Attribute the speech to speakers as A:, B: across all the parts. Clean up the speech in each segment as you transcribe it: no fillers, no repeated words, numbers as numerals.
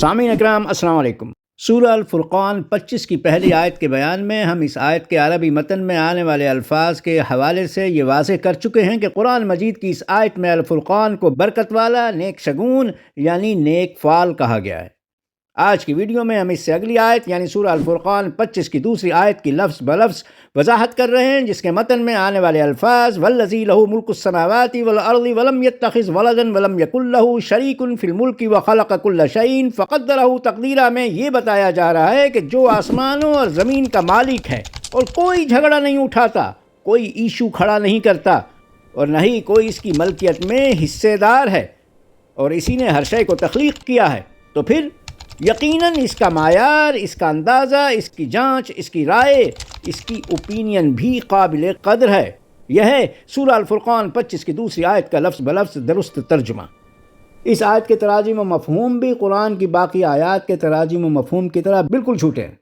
A: سامعین اکرام السلام علیکم۔ سورہ الفرقان 25 کی پہلی آیت کے بیان میں ہم اس آیت کے عربی متن میں آنے والے الفاظ کے حوالے سے یہ واضح کر چکے ہیں کہ قرآن مجید کی اس آیت میں الفرقان کو برکت والا، نیک شگون یعنی نیک فال کہا گیا ہے۔ آج کی ویڈیو میں ہم اس سے اگلی آیت یعنی سورہ الفرقان 25 کی دوسری آیت کی لفظ بلفظ وضاحت کر رہے ہیں، جس کے متن میں آنے والے الفاظ والذی لہ ملک السماوات والارض ولم یتخذ ولدا ولم یکن لہ شریک فی الملک وخلق کل شیء فقدرہ تقدیرا میں یہ بتایا جا رہا ہے کہ جو آسمانوں اور زمین کا مالک ہے اور کوئی جھگڑا نہیں اٹھاتا، کوئی ایشو کھڑا نہیں کرتا اور نہ ہی کوئی اس کی ملکیت میں حصے دار ہے، اور اسی نے ہر شے کو تخلیق کیا ہے، تو پھر یقیناً اس کا معیار، اس کا اندازہ، اس کی جانچ، اس کی رائے، اس کی اوپینین بھی قابل قدر ہے۔ یہ ہے سورہ الفرقان 25 کی دوسری آیت کا لفظ بلفظ درست ترجمہ۔ اس آیت کے تراجم و مفہوم بھی قرآن کی باقی آیات کے تراجم و مفہوم کی طرح بالکل چھوٹے ہیں۔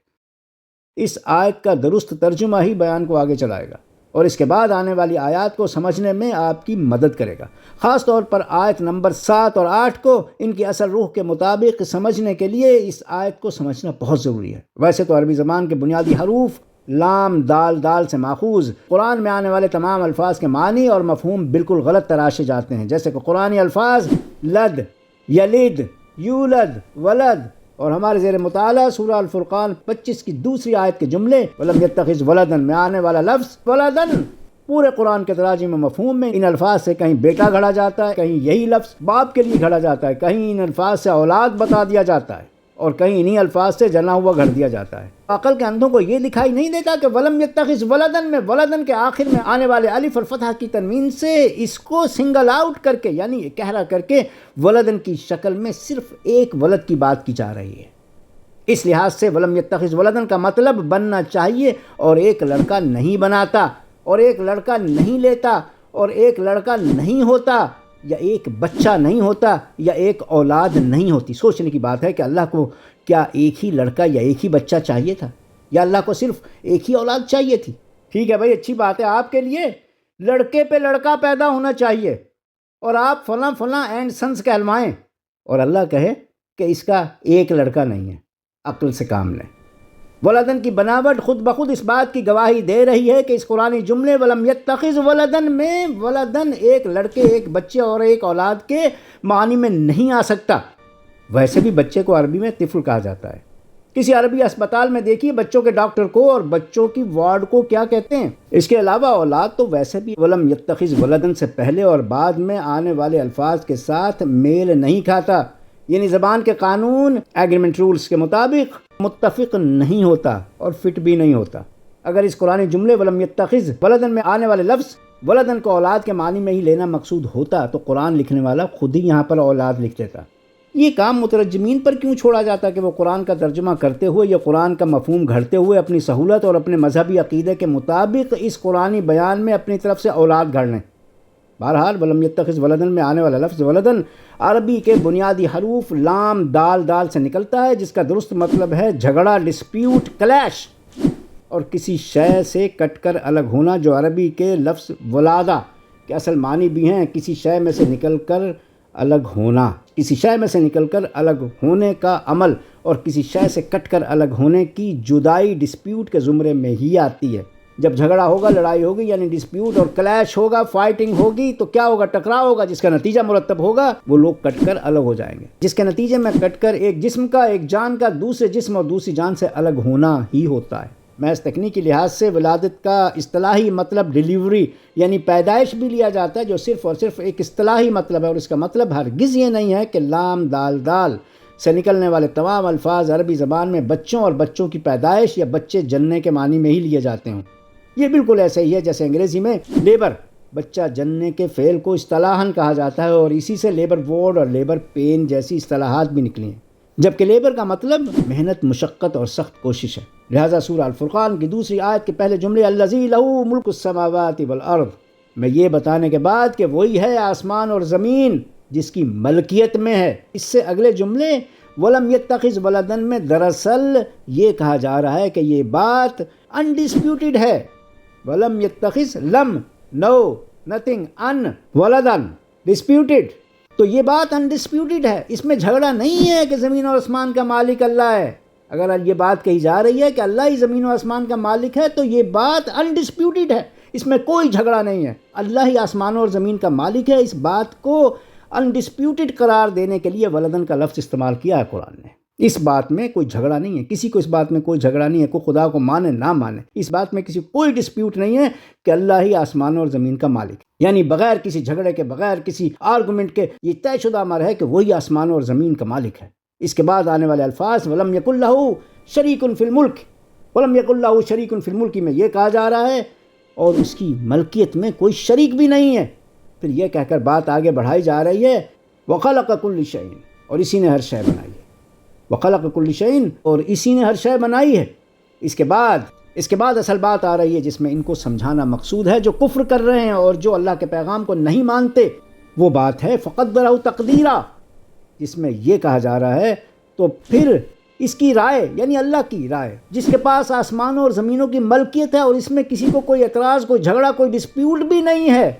A: اس آیت کا درست ترجمہ ہی بیان کو آگے چلائے گا اور اس کے بعد آنے والی آیات کو سمجھنے میں آپ کی مدد کرے گا، خاص طور پر آیت نمبر 7 اور 8 کو ان کی اصل روح کے مطابق سمجھنے کے لیے اس آیت کو سمجھنا بہت ضروری ہے۔ ویسے تو عربی زبان کے بنیادی حروف لام دال دال سے ماخوذ قرآن میں آنے والے تمام الفاظ کے معنی اور مفہوم بالکل غلط تراشے جاتے ہیں، جیسے کہ قرآنی الفاظ لد، یلد، یولد، ولد، اور ہمارے زیر مطالعہ سورہ الفرقان 25 کی دوسری آیت کے جملے ولم یتخذ ولدن میں آنے والا لفظ ولدن پورے قرآن کے تراجم و مفہوم میں ان الفاظ سے کہیں بیٹا گھڑا جاتا ہے، کہیں یہی لفظ باپ کے لیے گھڑا جاتا ہے، کہیں ان الفاظ سے اولاد بتا دیا جاتا ہے اور کہیں انہی الفاظ سے جنا ہوا گھڑ دیا جاتا ہے۔ عقل کے اندھوں کو یہ دکھائی نہیں دیتا کہ ولم یتخذ ولدن میں ولدن کے آخر میں آنے والے الف اور فتحہ کی تنوین سے اس کو سنگل آؤٹ کر کے یعنی اکہرا کر کے ولدن کی شکل میں صرف ایک ولد کی بات کی جا رہی ہے۔ اس لحاظ سے ولم یتخذ ولدن کا مطلب بننا چاہیے، اور ایک لڑکا نہیں بناتا، اور ایک لڑکا نہیں لیتا، اور ایک لڑکا نہیں ہوتا، یا ایک بچہ نہیں ہوتا، یا ایک اولاد نہیں ہوتی۔ سوچنے کی بات ہے کہ اللہ کو کیا ایک ہی لڑکا یا ایک ہی بچہ چاہیے تھا، یا اللہ کو صرف ایک ہی اولاد چاہیے تھی؟ ٹھیک ہے بھائی، اچھی بات ہے، آپ کے لیے لڑکے پہ لڑکا پیدا ہونا چاہیے اور آپ فلاں فلاں اینڈ سنس کہلوائیں، اور اللہ کہے کہ اس کا ایک لڑکا نہیں ہے۔ عقل سے کام لیں۔ ولدن کی بناوٹ خود بخود اس بات کی گواہی دے رہی ہے کہ اس قرآنی جملے ولم یتخذ ولدن میں ولدن ایک لڑکے، ایک بچے اور ایک اولاد کے معنی میں نہیں آ سکتا۔ ویسے بھی بچے کو عربی میں طفل کہا جاتا ہے۔ کسی عربی اسپتال میں دیکھیے بچوں کے ڈاکٹر کو اور بچوں کی وارڈ کو کیا کہتے ہیں۔ اس کے علاوہ اولاد تو ویسے بھی ولم یتخذ ولدن سے پہلے اور بعد میں آنے والے الفاظ کے ساتھ میل نہیں کھاتا، یعنی زبان کے قانون ایگریمنٹ رولز کے مطابق متفق نہیں ہوتا اور فٹ بھی نہیں ہوتا۔ اگر اس قرآنی جملے ولم یتخذ ولدن میں آنے والے لفظ ولدن کو اولاد کے معنی میں ہی لینا مقصود ہوتا تو قرآن لکھنے والا خود ہی یہاں پر اولاد لکھ دیتا۔ یہ کام مترجمین پر کیوں چھوڑا جاتا کہ وہ قرآن کا ترجمہ کرتے ہوئے یا قرآن کا مفہوم گھڑتے ہوئے اپنی سہولت اور اپنے مذہبی عقیدے کے مطابق اس قرآنی بیان میں اپنی طرف سے اولاد گھڑ لیں؟ بہرحال ولم یتخذ ولدن میں آنے والا لفظ ولدن عربی کے بنیادی حروف لام دال دال سے نکلتا ہے، جس کا درست مطلب ہے جھگڑا، ڈسپیوٹ، کلیش، اور کسی شے سے کٹ کر الگ ہونا، جو عربی کے لفظ ولادہ کے اصل معنی بھی ہیں کسی شے میں سے نکل کر الگ ہونا، کسی شے میں سے نکل کر الگ ہونے کا عمل، اور کسی شے سے کٹ کر الگ ہونے کی جدائی ڈسپیوٹ کے زمرے میں ہی آتی ہے۔ جب جھگڑا ہوگا، لڑائی ہوگی یعنی ڈسپیوٹ اور کلیش ہوگا، فائٹنگ ہوگی، تو کیا ہوگا؟ ٹکراؤ ہوگا، جس کا نتیجہ مرتب ہوگا وہ لوگ کٹ کر الگ ہو جائیں گے، جس کے نتیجے میں کٹ کر ایک جسم کا، ایک جان کا دوسرے جسم اور دوسری جان سے الگ ہونا ہی ہوتا ہے۔ محض تکنیکی لحاظ سے ولادت کا اصطلاحی مطلب ڈیلیوری یعنی پیدائش بھی لیا جاتا ہے، جو صرف اور صرف ایک اصطلاحی مطلب ہے، اور اس کا مطلب ہرگز یہ نہیں ہے کہ لام دال دال سے نکلنے والے تمام الفاظ عربی زبان میں بچوں اور بچوں کی پیدائش یا بچے جننے کے معنی میں ہی لیے جاتے ہوں۔ یہ بالکل ایسے ہی ہے جیسے انگریزی میں لیبر، بچہ جننے کے فعل کو اصطلاحاً کہا جاتا ہے، اور اسی سے لیبر وارڈ اور لیبر پین جیسی اصطلاحات بھی نکلی ہیں، جبکہ لیبر کا مطلب محنت، مشقت اور سخت کوشش ہے۔ لہٰذا سورہ الفرقان کی دوسری آیت کے پہلے جملے الذی لہ ملک السماوات والارض میں یہ بتانے کے بعد کہ وہی ہے آسمان اور زمین جس کی ملکیت میں ہے، اس سے اگلے جملے ولم یتخذ ولدن میں دراصل یہ کہا جا رہا ہے کہ یہ بات انڈسپیوٹڈ ہے۔ ولم یتخذ لم، نو، نتھنگ، ان، ولدن، ڈسپیوٹڈ، تو یہ بات انڈسپیوٹڈ ہے، اس میں جھگڑا نہیں ہے کہ زمین اور آسمان کا مالک اللہ ہے۔ اگر یہ بات کہی جا رہی ہے کہ اللہ ہی زمین و آسمان کا مالک ہے تو یہ بات انڈسپیوٹڈ ہے، اس میں کوئی جھگڑا نہیں ہے۔ اللہ ہی آسمان اور زمین کا مالک ہے، اس بات کو انڈسپیوٹڈ قرار دینے کے لیے ولدن کا لفظ استعمال کیا ہے قرآن نے۔ اس بات میں کوئی جھگڑا نہیں ہے، کسی کو اس بات میں کوئی جھگڑا نہیں ہے، کوئی خدا کو مانے نہ مانے، اس بات میں کسی کوئی ڈسپیوٹ نہیں ہے کہ اللہ ہی آسمان اور زمین کا مالک ہے، یعنی بغیر کسی جھگڑے کے، بغیر کسی آرگومنٹ کے یہ طے شدہ امر ہے کہ وہی آسمان اور زمین کا مالک ہے۔ اس کے بعد آنے والے الفاظ وَلَمْ يَكُنْ لَهُ شَرِيكٌ فِي الْمُلْكِ، وَلَمْ يَكُنْ لَهُ شَرِيكٌ فِي الْمُلْكِ میں یہ کہا جا رہا ہے اور اس کی ملکیت میں کوئی شریک بھی نہیں ہے۔ پھر یہ کہہ کر بات آگے بڑھائی جا رہی ہے وَخَلَقَ كُلِّ شَيْءٍ، اور اسی نے ہر شے بنائی ہے، وَخَلَقَ كُلِّ شَيْءٍ، اور اسی نے ہر شے بنائی ہے۔ اس کے بعد اصل بات آ رہی ہے جس میں ان کو سمجھانا مقصود ہے، جو کفر کر رہے ہیں اور جو اللہ کے پیغام کو نہیں مانتے، وہ بات ہے فَقَدَّرَهُ تَقْدِيرًا، جس میں یہ کہا جا رہا ہے تو پھر اس کی رائے، یعنی اللہ کی رائے، جس کے پاس آسمانوں اور زمینوں کی ملکیت ہے اور اس میں کسی کو کوئی اعتراض، کوئی جھگڑا، کوئی ڈسپیوٹ بھی نہیں ہے،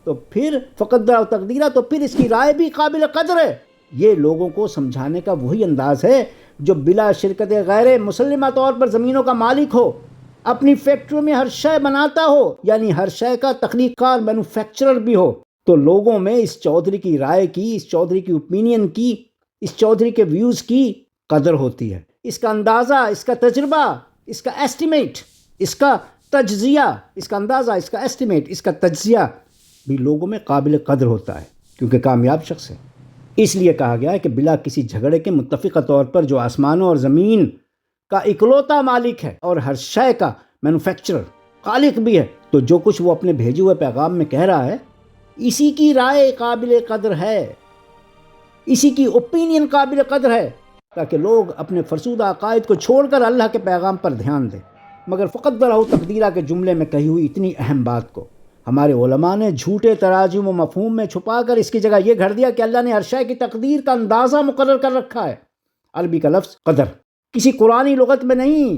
A: تو پھر فقدرہ تقدیرہ، تو پھر اس کی رائے بھی قابل قدر ہے۔ یہ لوگوں کو سمجھانے کا وہی انداز ہے جو بلا شرکت غیر مسلمہ طور پر زمینوں کا مالک ہو، اپنی فیکٹریوں میں ہر شے بناتا ہو، یعنی ہر شے کا تخلیق کار، مینوفیکچرر بھی ہو، تو لوگوں میں اس چودھری کی رائے کی، اس چودھری کی اوپینین کی، اس چودھری کے ویوز کی قدر ہوتی ہے، اس کا اندازہ، اس کا تجربہ، اس کا ایسٹیمیٹ، اس کا تجزیہ، اس کا اندازہ، اس کا ایسٹیمیٹ، اس کا تجزیہ بھی لوگوں میں قابل قدر ہوتا ہے، کیونکہ کامیاب شخص ہے۔ اس لیے کہا گیا ہے کہ بلا کسی جھگڑے کے متفقہ طور پر جو آسمانوں اور زمین کا اکلوتا مالک ہے اور ہر شے کا مینوفیکچرر، خالق بھی ہے، تو جو کچھ وہ اپنے بھیجے ہوئے پیغام میں کہہ رہا ہے، اسی کی رائے قابل قدر ہے، اسی کی اوپینین قابل قدر ہے، تاکہ لوگ اپنے فرسودہ عقائد کو چھوڑ کر اللہ کے پیغام پر دھیان دیں۔ مگر فقدرہ تقدیرہ کے جملے میں کہی ہوئی اتنی اہم بات کو ہمارے علماء نے جھوٹے تراجم و مفہوم میں چھپا کر اس کی جگہ یہ گھڑ دیا کہ اللہ نے ہر شے کی تقدیر کا اندازہ مقرر کر رکھا ہے۔ عربی کا لفظ قدر کسی قرآنی لغت میں نہیں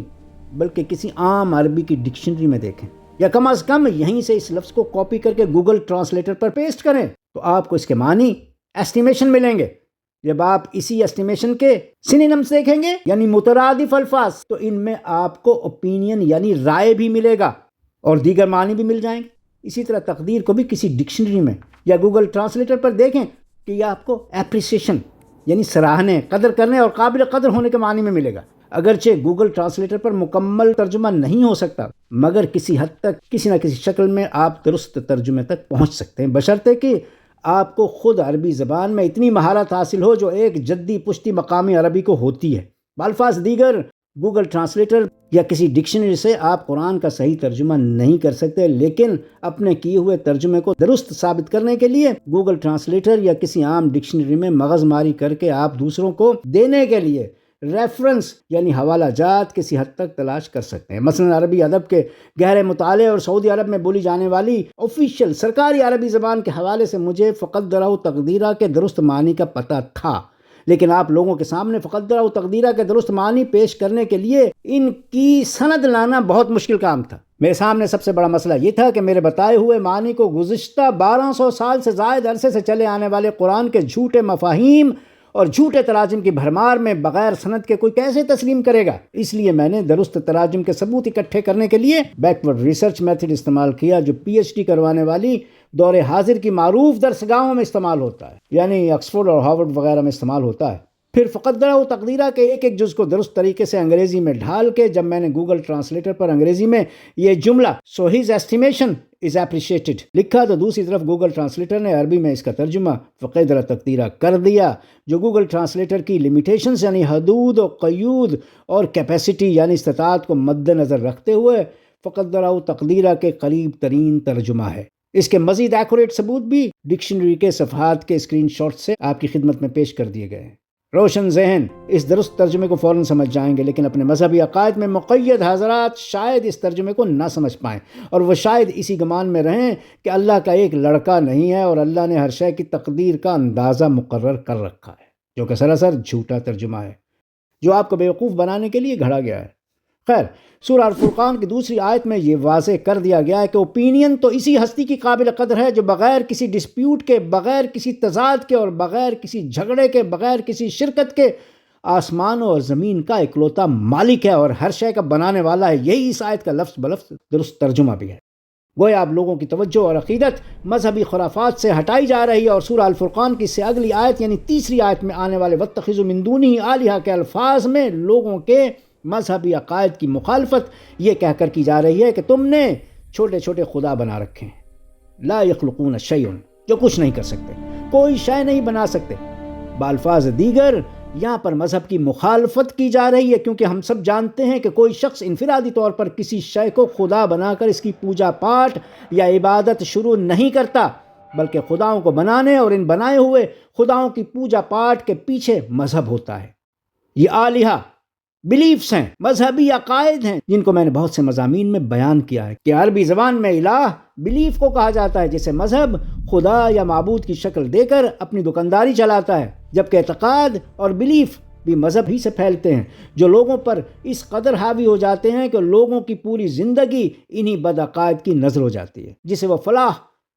A: بلکہ کسی عام عربی کی ڈکشنری میں دیکھیں، یا کم از کم یہیں سے اس لفظ کو کاپی کر کے گوگل ٹرانسلیٹر پر پیسٹ کریں تو آپ کو اس کے معنی ایسٹیمیشن ملیں گے۔ جب آپ اسی ایسٹیمیشن کے سینونیمز دیکھیں گے، یعنی مترادف الفاظ، تو ان میں آپ کو اوپینین یعنی رائے بھی ملے گا اور دیگر معنی بھی مل جائیں گے۔ اسی طرح تقدیر کو بھی کسی ڈکشنری میں یا گوگل ٹرانسلیٹر پر دیکھیں کہ یہ آپ کو اپریسیشن یعنی سراہنے، قدر کرنے اور قابل قدر ہونے کے معنی میں ملے گا۔ اگرچہ گوگل ٹرانسلیٹر پر مکمل ترجمہ نہیں ہو سکتا، مگر کسی حد تک، کسی نہ کسی شکل میں آپ درست ترجمے تک پہنچ سکتے ہیں، بشرطے کہ آپ کو خود عربی زبان میں اتنی مہارت حاصل ہو جو ایک جدی پشتی مقامی عربی کو ہوتی ہے۔ بالفاظ دیگر، گوگل ٹرانسلیٹر یا کسی ڈکشنری سے آپ قرآن کا صحیح ترجمہ نہیں کر سکتے، لیکن اپنے کیے ہوئے ترجمے کو درست ثابت کرنے کے لیے گوگل ٹرانسلیٹر یا کسی عام ڈکشنری میں مغز ماری کر کے آپ دوسروں کو دینے کے لیے ریفرنس یعنی حوالہ جات کسی حد تک تلاش کر سکتے ہیں۔ مثلا عربی ادب کے گہرے مطالعے اور سعودی عرب میں بولی جانے والی آفیشیل سرکاری عربی زبان کے حوالے سے مجھے فقدرہ تقدیرہ کے درست معنی کا پتہ تھا، لیکن آپ لوگوں کے سامنے فقدرہ تقدیرہ کے درست معنی پیش کرنے کے لیے ان کی سند لانا بہت مشکل کام تھا۔ میرے سامنے سب سے بڑا مسئلہ یہ تھا کہ میرے بتائے ہوئے معنی کو گزشتہ 1200 سال سے زائد عرصے سے چلے آنے والے قرآن کے جھوٹے مفاہیم اور جھوٹے تراجم کی بھرمار میں بغیر سند کے کوئی کیسے تسلیم کرے گا؟ اس لیے میں نے درست تراجم کے ثبوت اکٹھے کرنے کے لیے بیکورڈ ریسرچ میتھڈ استعمال کیا، جو پی ایچ ڈی کروانے والی دور حاضر کی معروف درسگاہوں میں استعمال ہوتا ہے، یعنی آکسفورڈ اور ہارورڈ وغیرہ میں استعمال ہوتا ہے۔ پھر فقدرہ و تقدیرہ کے ایک ایک جز کو درست طریقے سے انگریزی میں ڈھال کے جب میں نے گوگل ٹرانسلیٹر پر انگریزی میں یہ جملہ "so his estimation is appreciated" لکھا تو دوسری طرف گوگل ٹرانسلیٹر نے عربی میں اس کا ترجمہ فقدرہ تقدیرہ کر دیا، جو گوگل ٹرانسلیٹر کی لیمیٹیشنز یعنی حدود و قیود اور کیپیسٹی یعنی استطاعت کو مد نظر رکھتے ہوئے فقدرہ و تقدیرہ کے قریب ترین ترجمہ ہے۔ اس کے مزید ایکوریٹ ثبوت بھی ڈکشنری کے صفحات کے اسکرین شاٹ سے آپ کی خدمت میں پیش کر دیے گئے ہیں۔ روشن ذہن اس درست ترجمے کو فوراً سمجھ جائیں گے، لیکن اپنے مذہبی عقائد میں مقید حضرات شاید اس ترجمے کو نہ سمجھ پائیں اور وہ شاید اسی گمان میں رہیں کہ اللہ کا ایک لڑکا نہیں ہے اور اللہ نے ہر شے کی تقدیر کا اندازہ مقرر کر رکھا ہے، جو کہ سراسر جھوٹا ترجمہ ہے جو آپ کو بیوقوف بنانے کے لیے گھڑا گیا ہے۔ خیر، سورہ الفرقان کی دوسری آیت میں یہ واضح کر دیا گیا ہے کہ اوپینین تو اسی ہستی کی قابل قدر ہے جو بغیر کسی ڈسپیوٹ کے، بغیر کسی تضاد کے اور بغیر کسی جھگڑے کے، بغیر کسی شرکت کے آسمان اور زمین کا اکلوتا مالک ہے اور ہر شے کا بنانے والا ہے۔ یہی اس آیت کا لفظ بلفظ درست ترجمہ بھی ہے۔ گویا اب لوگوں کی توجہ اور عقیدت مذہبی خرافات سے ہٹائی جا رہی ہے اور سورہ الفرقان کی اس سے اگلی آیت یعنی تیسری آیت میں آنے والے وَاتَّخِذُوا مِن دُونِهِ آلِهَةً کے الفاظ میں لوگوں کے مذہبی عقائد کی مخالفت یہ کہہ کر کی جا رہی ہے کہ تم نے چھوٹے چھوٹے خدا بنا رکھے ہیں، لا یخلقون شیئا، جو کچھ نہیں کر سکتے، کوئی شے نہیں بنا سکتے۔ بالفاظ دیگر یہاں پر مذہب کی مخالفت کی جا رہی ہے، کیونکہ ہم سب جانتے ہیں کہ کوئی شخص انفرادی طور پر کسی شے کو خدا بنا کر اس کی پوجا پاٹ یا عبادت شروع نہیں کرتا، بلکہ خداؤں کو بنانے اور ان بنائے ہوئے خداؤں کی پوجا پاٹ کے پیچھے مذہب ہوتا ہے۔ یہ آلیہ بلیفز ہیں، مذہبی عقائد ہیں، جن کو میں نے بہت سے مضامین میں بیان کیا ہے کہ عربی زبان میں الہ بلیف کو کہا جاتا ہے، جسے مذہب خدا یا معبود کی شکل دے کر اپنی دکانداری چلاتا ہے، جبکہ اعتقاد اور بلیف بھی مذہب ہی سے پھیلتے ہیں، جو لوگوں پر اس قدر حاوی ہو جاتے ہیں کہ لوگوں کی پوری زندگی انہی بد عقائد کی نظر ہو جاتی ہے، جسے وہ فلاح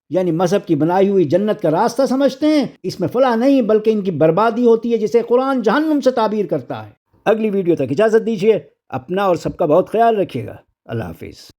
A: یعنی مذہب کی بنائی ہوئی جنت کا راستہ سمجھتے ہیں۔ اس میں فلاح نہیں بلکہ ان کی بربادی ہوتی ہے، جسے قرآن جہنم سے تعبیر کرتا ہے۔ اگلی ویڈیو تک اجازت دیجیے، اپنا اور سب کا بہت خیال رکھیے گا۔ اللہ حافظ۔